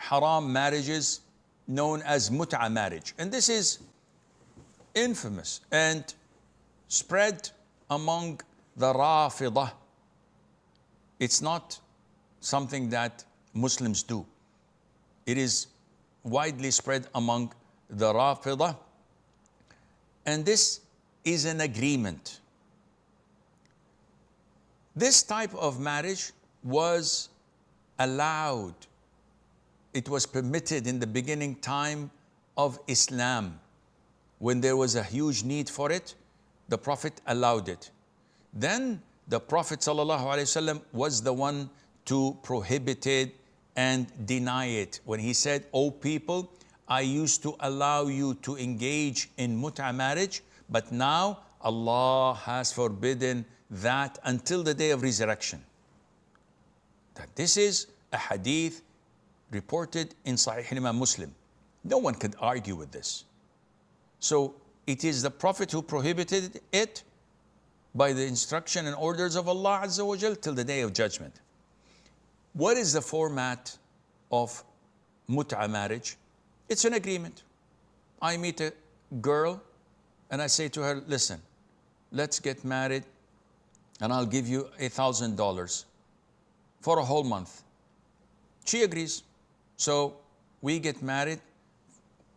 haram marriages known as Mut'ah marriage. And this is infamous and spread among the Rafidah. It's not something that Muslims do. It is widely spread among the Rafidah. And this is an agreement. This type of marriage was allowed. It was permitted in the beginning time of Islam. When there was a huge need for it, the Prophet allowed it. Then the Prophet ﷺ was the one to prohibit it and deny it. When he said, "O people, I used to allow you to engage in Mut'ah marriage, but now Allah has forbidden that until the day of resurrection." That this is a hadith reported in Sahih Imam Muslim. No one could argue with this. So it is the Prophet who prohibited it by the instruction and orders of Allah Azza wa Jal till the day of judgment. What is the format of Mut'ah marriage? It's an agreement. I meet a girl and I say to her, "Listen, let's get married and I'll give you $1,000 for a whole month." She agrees. So we get married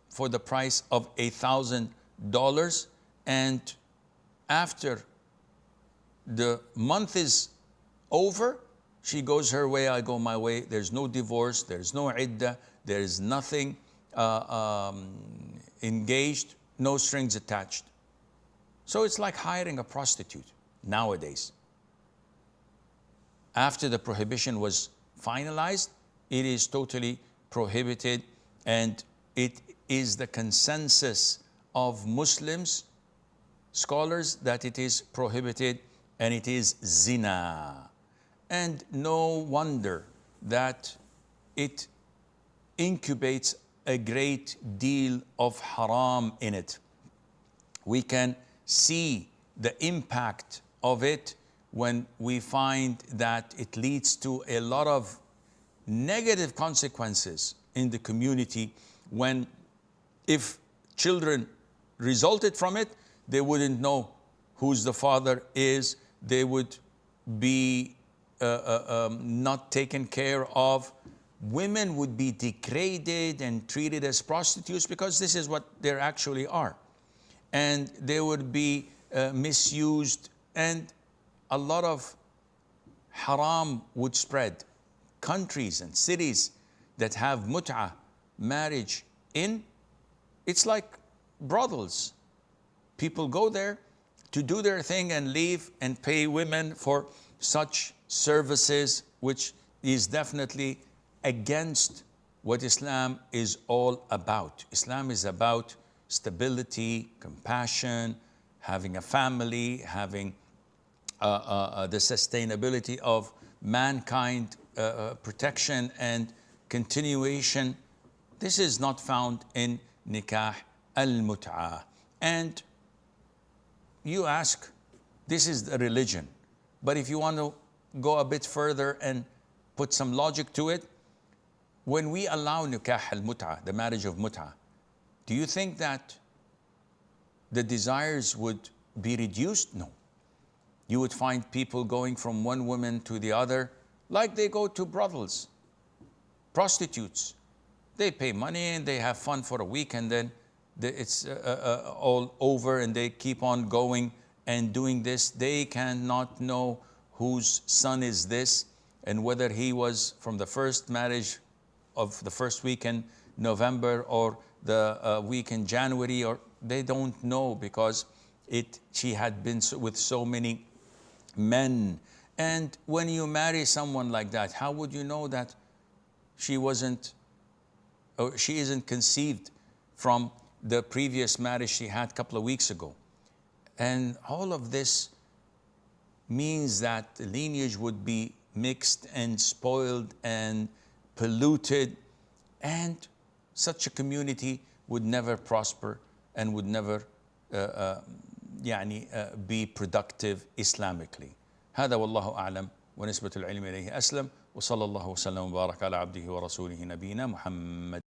for the price of $1,000, and after the month is over, she goes her way, I go my way. There's no divorce, there's no iddah, there is nothing engaged, no strings attached. So it's like hiring a prostitute nowadays. After the prohibition was finalized, it is totally prohibited, and it is the consensus of Muslims, scholars, that it is prohibited and it is zina. And no wonder that it incubates a great deal of haram in it. We can see the impact of it when we find that it leads to a lot of negative consequences in the community. When if children resulted from it, they wouldn't know who's the father is. They would be not taken care of. Women would be degraded and treated as prostitutes, because this is what they actually are. And they would be misused, and a lot of haram would spread. Countries and cities that have Mut'ah marriage in, it's like brothels. People go there to do their thing and leave and pay women for such services, which is definitely against what Islam is all about. Islam is about stability, compassion, having a family, having the sustainability of mankind, protection and continuation. This is not found in nikah al-mut'ah. And you ask, this is the religion. But if you want to go a bit further and put some logic to it, when we allow nikah al-mut'ah, the marriage of mut'ah, do you think that the desires would be reduced? No. You would find people going from one woman to the other, like they go to brothels, prostitutes. They pay money and they have fun for a week, and then it's all over, and they keep on going and doing this. They cannot know whose son is this, and whether he was from the first marriage of the first week in November or the week in January, or they don't know, because she had been with so many men. And when you marry someone like that, how would you know that she isn't conceived from the previous marriage she had a couple of weeks ago? And all of this means that the lineage would be mixed and spoiled and polluted, and such a community would never prosper and would never be productive Islamically. هذا والله أعلم ونسبة العلم إليه أسلم وصلى الله وسلم وبارك على عبده ورسوله نبينا محمد.